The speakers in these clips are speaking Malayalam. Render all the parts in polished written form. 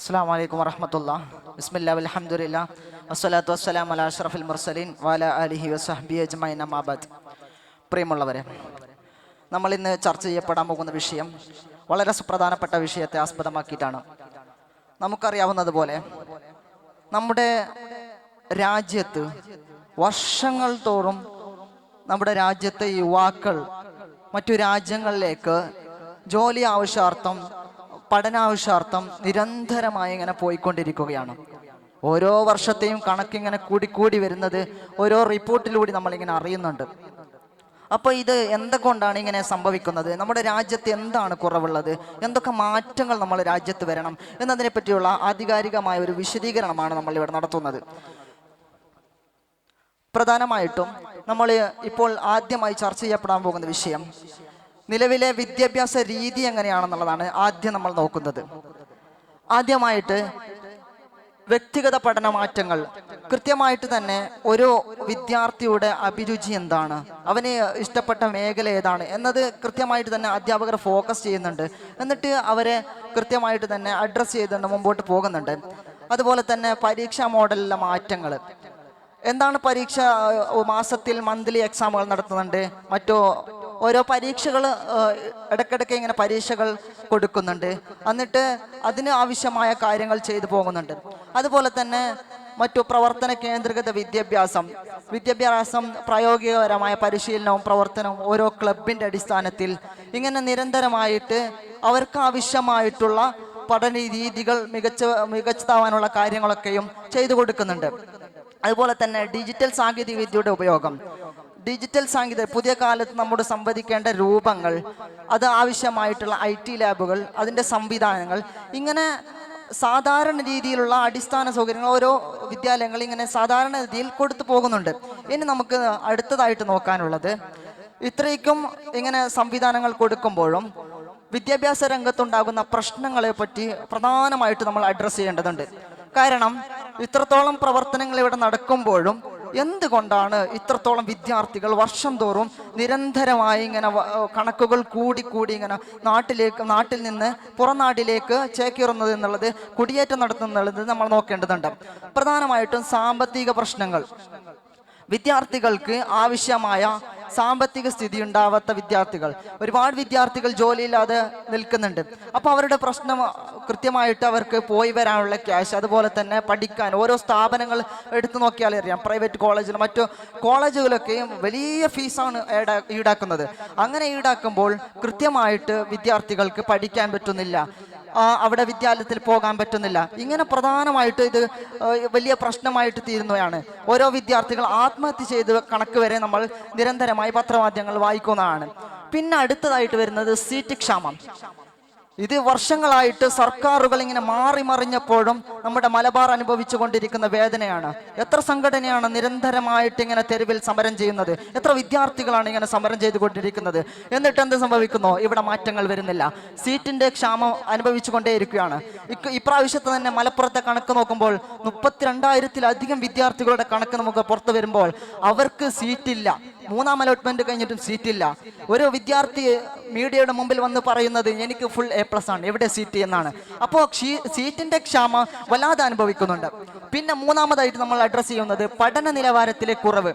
അസ്സലാമു അലൈക്കും വറഹ്മത്തുള്ളാഹി. ബിസ്മില്ലാഹി വൽഹംദുലില്ലാഹി വസ്സലാത്തു വസ്സലാമു അലാ അഷ്റഫിൽ മുർസലീൻ വഅലാ ആലിഹി വസഹ്ബിഹി അജ്മഈൻ അമ്മാ ബഅദ്. പ്രിയമുള്ളവരെ, നമ്മൾ ഇന്ന് ചർച്ച ചെയ്യപ്പെടാൻ പോകുന്ന വിഷയം വളരെ സുപ്രധാനപ്പെട്ട വിഷയത്തെ ആസ്പദമാക്കിയിട്ടാണ്. നമുക്കറിയാവുന്നതുപോലെ നമ്മുടെ രാജ്യത്ത് വർഷങ്ങൾ തോറും നമ്മുടെ രാജ്യത്തെ യുവാക്കൾ മറ്റു രാജ്യങ്ങളിലേക്ക് ജോലി ആവശ്യാർത്ഥം, പഠനാവശ്യാർത്ഥം നിരന്തരമായി ഇങ്ങനെ പോയിക്കൊണ്ടിരിക്കുകയാണ്. ഓരോ വർഷത്തെയും കണക്കിങ്ങനെ കൂടിക്കൂടി വരുന്നത് ഓരോ റിപ്പോർട്ടിലൂടെ നമ്മളിങ്ങനെ അറിയുന്നുണ്ട്. അപ്പോൾ ഇത് എന്തുകൊണ്ടാണ് ഇങ്ങനെ സംഭവിക്കുന്നത്? നമ്മുടെ രാജ്യത്ത് എന്താണ് കുറവുള്ളത്? എന്തൊക്കെ മാറ്റങ്ങൾ നമ്മുടെ രാജ്യത്ത് വരണം എന്നതിനെ പറ്റിയുള്ള ആധികാരികമായ ഒരു വിശദീകരണമാണ് നമ്മൾ ഇവിടെ നടത്തുന്നത്. പ്രധാനമായിട്ടും നമ്മൾ ഇപ്പോൾ ആദ്യമായി ചർച്ച ചെയ്യപ്പെടാൻ പോകുന്ന വിഷയം നിലവിലെ വിദ്യാഭ്യാസ രീതി എങ്ങനെയാണെന്നുള്ളതാണ് ആദ്യം നമ്മൾ നോക്കുന്നത്. ആദ്യമായിട്ട് വ്യക്തിഗത പഠന മാറ്റങ്ങൾ. കൃത്യമായിട്ട് തന്നെ ഒരു വിദ്യാർത്ഥിയുടെ അഭിരുചി എന്താണ്, അവന് ഇഷ്ടപ്പെട്ട മേഖല ഏതാണ് എന്നത് കൃത്യമായിട്ട് തന്നെ അധ്യാപകർ ഫോക്കസ് ചെയ്യുന്നുണ്ട്. എന്നിട്ട് അവരെ കൃത്യമായിട്ട് തന്നെ അഡ്രസ്സ് ചെയ്തുകൊണ്ട് മുമ്പോട്ട് പോകുന്നുണ്ട്. അതുപോലെ തന്നെ പരീക്ഷാ മോഡലിലെ മാറ്റങ്ങൾ. എന്താണ് പരീക്ഷ? മാസത്തിൽ മന്ത്ലി എക്സാമുകൾ നടത്തുന്നുണ്ട്. ഓരോ പരീക്ഷകൾ ഇടയ്ക്കിടയ്ക്ക് ഇങ്ങനെ പരീക്ഷകൾ കൊടുക്കുന്നുണ്ട്. എന്നിട്ട് അതിന് ആവശ്യമായ കാര്യങ്ങൾ ചെയ്തു പോകുന്നുണ്ട്. അതുപോലെ തന്നെ മറ്റു പ്രവർത്തന കേന്ദ്രീകൃത വിദ്യാഭ്യാസം പ്രായോഗികപരമായ പരിശീലനവും പ്രവർത്തനവും ഓരോ ക്ലബിൻ്റെ അടിസ്ഥാനത്തിൽ ഇങ്ങനെ നിരന്തരമായിട്ട് അവർക്ക് ആവശ്യമായിട്ടുള്ള പഠന രീതികൾ മികച്ചതാവാനുള്ള കാര്യങ്ങളൊക്കെയും ചെയ്തു കൊടുക്കുന്നുണ്ട്. അതുപോലെ തന്നെ ഡിജിറ്റൽ സാങ്കേതിക വിദ്യയുടെ ഉപയോഗം. പുതിയ കാലത്ത് നമ്മുടെ സംവദിക്കേണ്ട രൂപങ്ങൾ, അത് ആവശ്യമായിട്ടുള്ള IT ലാബുകൾ, അതിൻ്റെ സംവിധാനങ്ങൾ, ഇങ്ങനെ സാധാരണ രീതിയിലുള്ള അടിസ്ഥാന സൗകര്യങ്ങൾ ഓരോ വിദ്യാലയങ്ങൾ ഇങ്ങനെ സാധാരണ രീതിയിൽ കൊടുത്തു പോകുന്നുണ്ട്. ഇനി നമുക്ക് അടുത്തതായിട്ട് നോക്കാനുള്ളത്, ഇത്രയ്ക്കും ഇങ്ങനെ സംവിധാനങ്ങൾ കൊടുക്കുമ്പോഴും വിദ്യാഭ്യാസ രംഗത്തുണ്ടാകുന്ന പ്രശ്നങ്ങളെ പറ്റി പ്രധാനമായിട്ട് നമ്മൾ അഡ്രസ്സ് ചെയ്യേണ്ടതുണ്ട്. കാരണം ഇത്രത്തോളം പ്രവർത്തനങ്ങൾ ഇവിടെ നടക്കുമ്പോഴും എന്തുകൊണ്ടാണ് ഇത്രത്തോളം വിദ്യാർത്ഥികൾ വർഷം തോറും നിരന്തരമായി ഇങ്ങനെ കണക്കുകൾ കൂടി ഇങ്ങനെ നാട്ടിൽ നിന്ന് പുറം നാട്ടിലേക്ക് ചേക്കേറുന്നത് എന്നുള്ളത്, കുടിയേറ്റം നടത്തുന്നുള്ളത് നമ്മൾ നോക്കേണ്ടതുണ്ട്. പ്രധാനമായിട്ടും സാമ്പത്തിക പ്രശ്നങ്ങൾ. വിദ്യാർത്ഥികൾക്ക് ആവശ്യമായ സാമ്പത്തിക സ്ഥിതി ഉണ്ടാവാത്ത വിദ്യാർത്ഥികൾ, ഒരുപാട് വിദ്യാർത്ഥികൾ ജോലിയില്ലാതെ നിൽക്കുന്നുണ്ട്. അപ്പോൾ അവരുടെ പ്രശ്നം കൃത്യമായിട്ട് അവർക്ക് പോയി വരാനുള്ള ക്യാഷ്, അതുപോലെ തന്നെ പഠിക്കാൻ ഓരോ സ്ഥാപനങ്ങൾ എടുത്തു നോക്കിയാൽ അറിയാം. പ്രൈവറ്റ് കോളേജിലും മറ്റു കോളേജുകളൊക്കെയും വലിയ ഫീസാണ് ഈടാക്കുന്നത്. അങ്ങനെ ഈടാക്കുമ്പോൾ കൃത്യമായിട്ട് വിദ്യാർത്ഥികൾക്ക് പഠിക്കാൻ പറ്റുന്നില്ല, അവിടെ വിദ്യാലയത്തിൽ പോകാൻ പറ്റുന്നില്ല. ഇങ്ങനെ പ്രധാനമായിട്ട് ഇത് വലിയ പ്രശ്നമായിട്ട് തീരുന്നതാണ്. ഓരോ വിദ്യാർത്ഥികൾ ആത്മഹത്യ ചെയ്ത് കണക്ക് വരെ നമ്മൾ നിരന്തരമായി പത്രമാധ്യമങ്ങൾ വായിക്കുന്നതാണ്. പിന്നെ അടുത്തതായിട്ട് വരുന്നത് സീറ്റ് ക്ഷാമം. ഇത് വർഷങ്ങളായിട്ട് സർക്കാരുകൾ ഇങ്ങനെ മാറി മറിഞ്ഞപ്പോഴും നമ്മുടെ മലബാർ അനുഭവിച്ചു കൊണ്ടിരിക്കുന്ന വേദനയാണ്. എത്ര സംഘടനയാണ് നിരന്തരമായിട്ട് ഇങ്ങനെ തെരുവിൽ സമരം ചെയ്യുന്നത്? എത്ര വിദ്യാർത്ഥികളാണ് ഇങ്ങനെ സമരം ചെയ്തുകൊണ്ടിരിക്കുന്നത്? എന്നിട്ട് എന്ത് സംഭവിക്കുന്നു? ഇവിടെ മാറ്റങ്ങൾ വരുന്നില്ല. സീറ്റിന്റെ ക്ഷാമം അനുഭവിച്ചു കൊണ്ടേയിരിക്കുകയാണ്. ഇപ്രാവശ്യത്തെ തന്നെ മലപ്പുറത്തെ കണക്ക് നോക്കുമ്പോൾ 32,000-ലധികം വിദ്യാർത്ഥികളുടെ കണക്ക് നമുക്ക് പുറത്തു വരുമ്പോൾ അവർക്ക് സീറ്റില്ല. 3ാം അലോട്ട്മെന്റ് കഴിഞ്ഞിട്ടും സീറ്റില്ല. ഒരു വിദ്യാർത്ഥി മീഡിയയുടെ മുമ്പിൽ വന്ന് പറയുന്നത് എനിക്ക് ഫുൾ A+ ആണ്, എവിടെ സീറ്റ് എന്നാണ്. അപ്പോൾ സീറ്റിന്റെ ക്ഷാമം വല്ലാതെ അനുഭവിക്കുന്നുണ്ട്. പിന്നെ മൂന്നാമതായിട്ട് നമ്മൾ അഡ്രസ്സ് ചെയ്യുന്നത് പഠന നിലവാരത്തിലെ കുറവ്.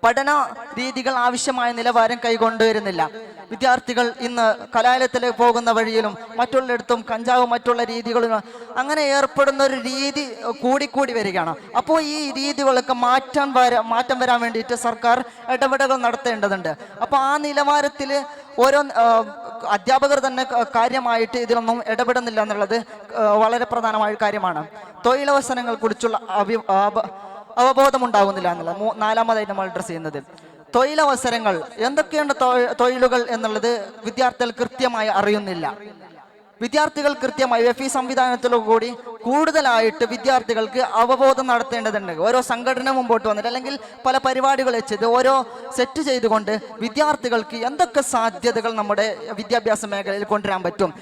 പഠന രീതികൾ ആവശ്യമായ നിലവാരം കൈകൊണ്ടുവരുന്നില്ല. വിദ്യാർത്ഥികൾ ഇന്ന് കലാലയത്തിലേക്ക് പോകുന്ന വഴിയിലും മറ്റുള്ളിടത്തും കഞ്ചാവും മറ്റുള്ള രീതികളും അങ്ങനെ ഏർപ്പെടുന്ന ഒരു രീതി കൂടിക്കൂടി വരികയാണ്. അപ്പോൾ ഈ രീതികളൊക്കെ മാറ്റം വരാൻ വേണ്ടിയിട്ട് സർക്കാർ ഇടപെടലുകൾ നടത്തേണ്ടതുണ്ട്. അപ്പോൾ ആ നിലവാരത്തിൽ ഓരോ അധ്യാപകർ തന്നെ കാര്യമായിട്ട് ഇതിലൊന്നും ഇടപെടുന്നില്ല എന്നുള്ളത് വളരെ പ്രധാനമായ കാര്യമാണ്. തൊഴിലവസരങ്ങളെ കുറിച്ചുള്ള അവബോധം ഉണ്ടാകുന്നില്ല എന്നുള്ളത് 4ാമതായിട്ട് നമ്മൾ അഡ്രസ്സ് ചെയ്യുന്നത്. തൊഴിലവസരങ്ങൾ, എന്തൊക്കെയാണ് തൊഴിലുകൾ എന്നുള്ളത് വിദ്യാർത്ഥികൾ കൃത്യമായി അറിയുന്നില്ല. വിദ്യാർത്ഥികൾ കൃത്യമായി FE സംവിധാനത്തിലൂടെ കൂടുതലായിട്ട് വിദ്യാർത്ഥികൾക്ക് അവബോധം നടത്തേണ്ടതുണ്ട്. ഓരോ സംഘടന മുമ്പോട്ട് വന്നിട്ട് അല്ലെങ്കിൽ പല പരിപാടികൾ വെച്ചത് ഓരോ സെറ്റ് ചെയ്തുകൊണ്ട് വിദ്യാർത്ഥികൾക്ക് എന്തൊക്കെ സാധ്യതകൾ നമ്മുടെ വിദ്യാഭ്യാസ മേഖലയിൽ കൊണ്ടുവരാൻ പറ്റും,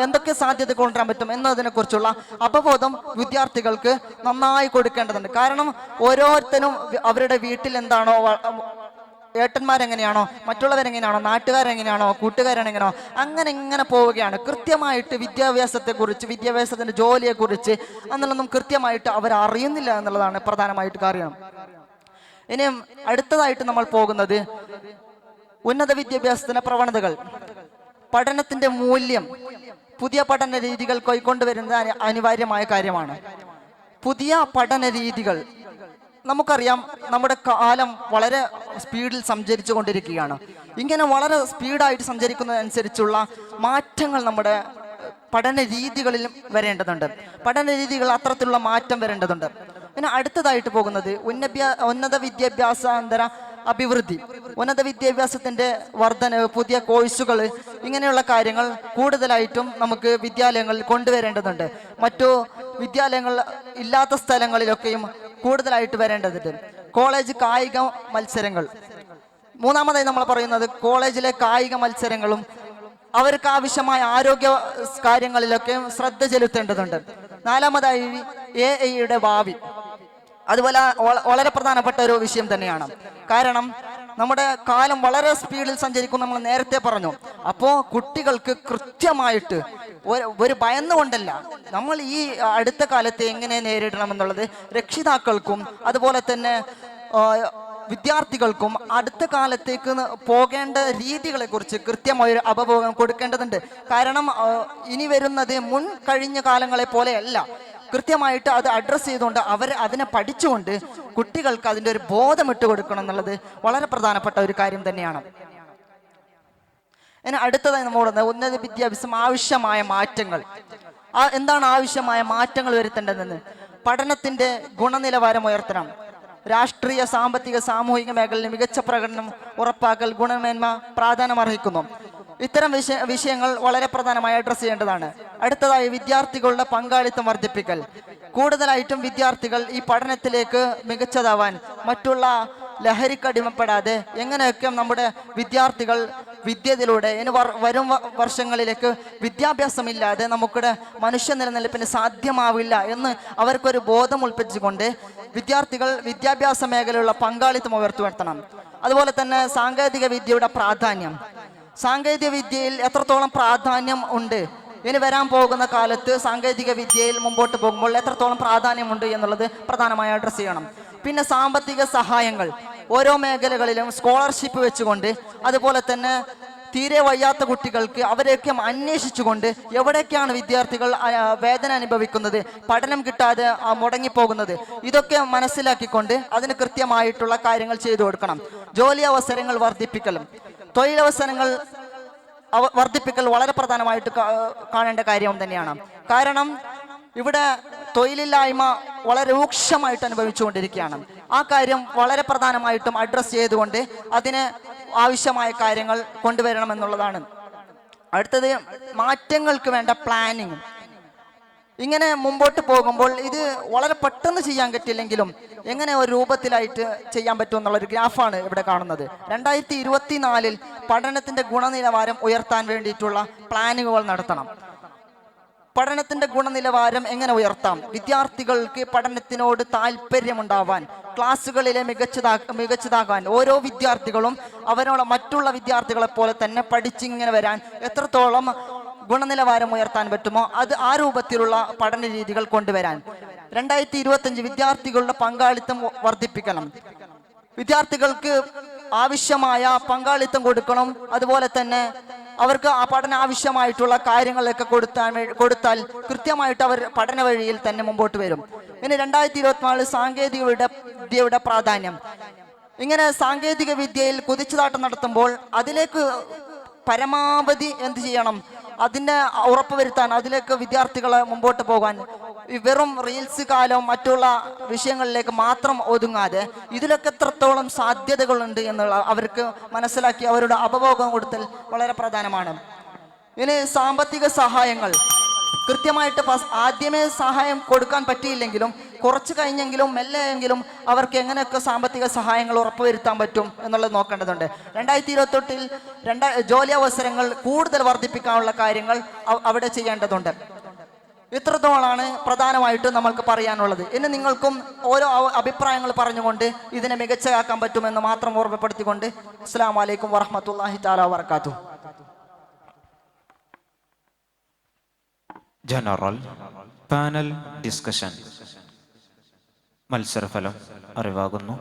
എന്തൊക്കെ സാധ്യത കൊണ്ടുവരാൻ പറ്റും എന്നതിനെക്കുറിച്ചുള്ള അവബോധം വിദ്യാർത്ഥികൾക്ക് നന്നായി കൊടുക്കേണ്ടതുണ്ട്. കാരണം ഓരോരുത്തരും അവരുടെ വീട്ടിൽ എന്താണോ ഏട്ടന്മാരെങ്ങനെയാണോ, മറ്റുള്ളവരെങ്ങനെയാണോ, നാട്ടുകാരെങ്ങനെയാണോ, കൂട്ടുകാരെങ്ങനെയാണോ, അങ്ങനെ ഇങ്ങനെ പോവുകയാണ്. കൃത്യമായിട്ട് വിദ്യാഭ്യാസത്തെക്കുറിച്ച്, വിദ്യാഭ്യാസത്തിൻ്റെ ജോലിയെക്കുറിച്ച് എന്നുള്ളതൊന്നും കൃത്യമായിട്ട് അവർ അറിയുന്നില്ല എന്നുള്ളതാണ് പ്രധാനമായിട്ട് കാര്യം. ഇനിയും അടുത്തതായിട്ട് നമ്മൾ പോകുന്നത് ഉന്നത വിദ്യാഭ്യാസത്തിൻ്റെ പ്രവണതകൾ. പഠനത്തിൻ്റെ മൂല്യം പുതിയ പഠന രീതികൾ കൈക്കൊണ്ടുവരുന്നത് അനിവാര്യമായ കാര്യമാണ്. പുതിയ പഠന രീതികൾ, നമുക്കറിയാം നമ്മുടെ കാലം വളരെ സ്പീഡിൽ സഞ്ചരിച്ചു കൊണ്ടിരിക്കുകയാണ്. ഇങ്ങനെ വളരെ സ്പീഡായിട്ട് സഞ്ചരിക്കുന്നതനുസരിച്ചുള്ള മാറ്റങ്ങൾ നമ്മുടെ പഠന രീതികളിലും വരേണ്ടതുണ്ട്. പഠന രീതികൾ അത്തരത്തിലുള്ള മാറ്റം വരേണ്ടതുണ്ട്. പിന്നെ അടുത്തതായിട്ട് പോകുന്നത് ഉന്നത വിദ്യാഭ്യാസാന്തര അഭിവൃദ്ധി. ഉന്നത വിദ്യാഭ്യാസത്തിൻ്റെ വർധനവ്, പുതിയ കോഴ്സുകൾ, ഇങ്ങനെയുള്ള കാര്യങ്ങൾ കൂടുതലായിട്ടും നമുക്ക് വിദ്യാലയങ്ങളിൽ കൊണ്ടുവരേണ്ടതുണ്ട്. മറ്റു വിദ്യാലയങ്ങൾ ഇല്ലാത്ത സ്ഥലങ്ങളിലൊക്കെയും കൂടുതലായിട്ട് വരേണ്ടതുണ്ട്. കോളേജ് കായിക മത്സരങ്ങൾ. മൂന്നാമതായി നമ്മൾ പറയുന്നത് കോളേജിലെ കായിക മത്സരങ്ങളും അവർക്ക് ആവശ്യമായ ആരോഗ്യ കാര്യങ്ങളിലൊക്കെ ശ്രദ്ധ ചെലുത്തേണ്ടതുണ്ട്. നാലാമതായി AI ഭാവി. അതുപോലെ വളരെ പ്രധാനപ്പെട്ട ഒരു വിഷയം തന്നെയാണ്. കാരണം നമ്മുടെ കാലം വളരെ സ്പീഡിൽ സഞ്ചരിക്കും, നമ്മൾ നേരത്തെ പറഞ്ഞു. അപ്പോൾ കുട്ടികൾക്ക് കൃത്യമായിട്ട് ഒരു ഭയന്നുകൊണ്ടല്ല, നമ്മൾ ഈ അടുത്ത കാലത്തെ എങ്ങനെ നേരിടണം എന്നുള്ളത് രക്ഷിതാക്കൾക്കും അതുപോലെ തന്നെ വിദ്യാർത്ഥികൾക്കും അടുത്ത കാലത്തേക്ക് പോകേണ്ട രീതികളെ കുറിച്ച് കൃത്യമായൊരു അവബോധം കൊടുക്കേണ്ടതുണ്ട്. കാരണം ഇനി വരുന്നത് മുൻ കഴിഞ്ഞ കാലങ്ങളെ പോലെയല്ല. കൃത്യമായിട്ട് അത് അഡ്രസ്സ് ചെയ്തുകൊണ്ട് അതിനെ പഠിച്ചുകൊണ്ട് കുട്ടികൾക്ക് അതിൻ്റെ ഒരു ബോധം ഇട്ട് കൊടുക്കണം എന്നുള്ളത് വളരെ പ്രധാനപ്പെട്ട ഒരു കാര്യം തന്നെയാണ്. ഇനി അടുത്തതായി നമ്മൾ ഉന്നത വിദ്യാഭ്യാസം ആവശ്യമായ മാറ്റങ്ങൾ. എന്താണ് ആവശ്യമായ മാറ്റങ്ങൾ വരുത്തേണ്ടതെന്ന്? പഠനത്തിൻ്റെ ഗുണനിലവാരം ഉയർത്തണം. രാഷ്ട്രീയ, സാമ്പത്തിക, സാമൂഹിക മേഖലയിൽ മികച്ച പ്രകടനം ഉറപ്പാക്കൽ ഗുണമേന്മ പ്രാധാന്യം അർഹിക്കുന്നു. ഇത്തരം വിഷയങ്ങൾ വളരെ പ്രധാനമായി അഡ്രസ് ചെയ്യേണ്ടതാണ്. അടുത്തതായി വിദ്യാർത്ഥികളുടെ പങ്കാളിത്തം വർദ്ധിപ്പിക്കൽ. കൂടുതലായിട്ടും വിദ്യാർത്ഥികൾ ഈ പഠനത്തിലേക്ക് മികച്ചതാവാൻ, മറ്റുള്ള ലഹരിക്കടിമപ്പെടാതെ എങ്ങനെയൊക്കെ നമ്മുടെ വിദ്യാർത്ഥികൾ വിദ്യയിലൂടെ ഇനി വരും വർഷങ്ങളിലേക്ക് വിദ്യാഭ്യാസമില്ലാതെ നമുക്കിടെ മനുഷ്യ നിലനിൽപ്പിന് സാധ്യമാവില്ല എന്ന് അവർക്കൊരു ബോധം ഉൾപ്പിച്ചുകൊണ്ട് വിദ്യാർത്ഥികൾ വിദ്യാഭ്യാസ മേഖലയിലുള്ള പങ്കാളിത്തം ഉയർത്തിവരുത്തണം. അതുപോലെ തന്നെ സാങ്കേതിക വിദ്യയുടെ പ്രാധാന്യം. സാങ്കേതിക വിദ്യയിൽ എത്രത്തോളം പ്രാധാന്യം ഉണ്ട്, ഇനി വരാൻ പോകുന്ന കാലത്ത് സാങ്കേതിക വിദ്യയിൽ മുമ്പോട്ട് പോകുമ്പോൾ എത്രത്തോളം പ്രാധാന്യമുണ്ട് എന്നുള്ളത് പ്രധാനമായി അഡ്രസ്സ് ചെയ്യണം. പിന്നെ സാമ്പത്തിക സഹായങ്ങൾ, ഓരോ മേഖലകളിലും സ്കോളർഷിപ്പ് വെച്ചുകൊണ്ട്, അതുപോലെ തന്നെ തീരെ വയ്യാത്ത കുട്ടികൾക്ക് അവരെയൊക്കെ അന്വേഷിച്ചുകൊണ്ട് എവിടേക്കാണ് വിദ്യാർത്ഥികൾ വേദന അനുഭവിക്കുന്നത്, പഠനം കിട്ടാതെ മുടങ്ങിപ്പോകുന്നത്, ഇതൊക്കെ മനസ്സിലാക്കിക്കൊണ്ട് അതിന് കൃത്യമായിട്ടുള്ള കാര്യങ്ങൾ ചെയ്തു കൊടുക്കണം. ജോലി അവസരങ്ങൾ വർദ്ധിപ്പിക്കലും തൊഴിലവസരങ്ങൾ വർദ്ധിപ്പിക്കൽ വളരെ പ്രധാനമായിട്ട് കാണേണ്ട കാര്യം തന്നെയാണ്. കാരണം ഇവിടെ തൊഴിലില്ലായ്മ വളരെ രൂക്ഷമായിട്ട് അനുഭവിച്ചുകൊണ്ടിരിക്കുകയാണ്. ആ കാര്യം വളരെ പ്രധാനമായിട്ടും അഡ്രസ്സ് ചെയ്തുകൊണ്ട് അതിന് ആവശ്യമായ കാര്യങ്ങൾ കൊണ്ടുവരണമെന്നുള്ളതാണ്. അടുത്തത് മാറ്റങ്ങൾക്ക് വേണ്ട പ്ലാനിങ്. ഇങ്ങനെ മുമ്പോട്ട് പോകുമ്പോൾ ഇത് വളരെ പെട്ടെന്ന് ചെയ്യാൻ പറ്റില്ലെങ്കിലും എങ്ങനെ ഒരു രൂപത്തിലായിട്ട് ചെയ്യാൻ പറ്റും എന്നുള്ളൊരു ഗ്രാഫാണ് ഇവിടെ കാണുന്നത്. 2024 പഠനത്തിൻ്റെ ഗുണനിലവാരം ഉയർത്താൻ വേണ്ടിയിട്ടുള്ള പ്ലാനുകൾ നടത്തണം. പഠനത്തിൻ്റെ ഗുണനിലവാരം എങ്ങനെ ഉയർത്താം? വിദ്യാർത്ഥികൾക്ക് പഠനത്തിനോട് താല്പര്യമുണ്ടാവാൻ, ക്ലാസ്സുകളിലെ മികച്ചതാകാൻ, ഓരോ വിദ്യാർത്ഥികളും അവരോട് മറ്റുള്ള വിദ്യാർത്ഥികളെ പോലെ തന്നെ പഠിച്ചിങ്ങനെ വരാൻ എത്രത്തോളം ഗുണനിലവാരം ഉയർത്താൻ പറ്റുമോ ആ രൂപത്തിലുള്ള പഠന രീതികൾ കൊണ്ടുവരാൻ. 2025 വിദ്യാർത്ഥികളുടെ പങ്കാളിത്തം വർദ്ധിപ്പിക്കണം. വിദ്യാർത്ഥികൾക്ക് ആവശ്യമായ പങ്കാളിത്തം കൊടുക്കണം. അതുപോലെ തന്നെ അവർക്ക് ആ പഠന ആവശ്യമായിട്ടുള്ള കാര്യങ്ങളൊക്കെ കൊടുത്താൽ കൃത്യമായിട്ട് അവർ പഠന വഴിയിൽ തന്നെ മുമ്പോട്ട് വരും. ഇനി 2024 സാങ്കേതിക വിദ്യയുടെ പ്രാധാന്യം. ഇങ്ങനെ സാങ്കേതിക വിദ്യയിൽ കുതിച്ചുചാട്ടം നടത്തുമ്പോൾ അതിലേക്ക് പരമാവധി എന്ത് ചെയ്യണം? അതിനെ ഉറപ്പുവരുത്താൻ, അതിലേക്ക് വിദ്യാർത്ഥികളെ മുമ്പോട്ട് പോകാൻ വെറും റീൽസ് കാലവും മറ്റുള്ള വിഷയങ്ങളിലേക്ക് മാത്രം ഒതുങ്ങാതെ ഇതിലൊക്കെ എത്രത്തോളം സാധ്യതകളുണ്ട് എന്നുള്ള അവർക്ക് മനസ്സിലാക്കി അവരുടെ അവബോധം കൊടുത്തൽ വളരെ പ്രധാനമാണ്. ഇനി സാമ്പത്തിക സഹായങ്ങൾ. കൃത്യമായിട്ട് ആദ്യമേ സഹായം കൊടുക്കാൻ പറ്റിയില്ലെങ്കിലും കുറച്ച് കഴിഞ്ഞെങ്കിലും മെല്ലെയെങ്കിലും അവർക്ക് എങ്ങനെയൊക്കെ സാമ്പത്തിക സഹായങ്ങൾ ഉറപ്പുവരുത്താൻ പറ്റും എന്നുള്ളത് നോക്കേണ്ടതുണ്ട്. 2028 ജോലി അവസരങ്ങൾ കൂടുതൽ വർദ്ധിപ്പിക്കാനുള്ള കാര്യങ്ങൾ അവിടെ ചെയ്യേണ്ടതുണ്ട്. ഇത്രത്തോളാണ് പ്രധാനമായിട്ടും നമ്മൾക്ക് പറയാനുള്ളത്. ഇനി നിങ്ങൾക്കും ഓരോ അഭിപ്രായങ്ങൾ പറഞ്ഞുകൊണ്ട് ഇതിനെ മികച്ചതാക്കാൻ പറ്റുമെന്ന് മാത്രം ഓർമ്മപ്പെടുത്തിക്കൊണ്ട് അസ്സലാമു അലൈക്കും വറഹ്മത്തുള്ളാഹി തആല വബറകാതുഹു. General panel discussion. മത്സരഫലം അറിവാകുന്നു.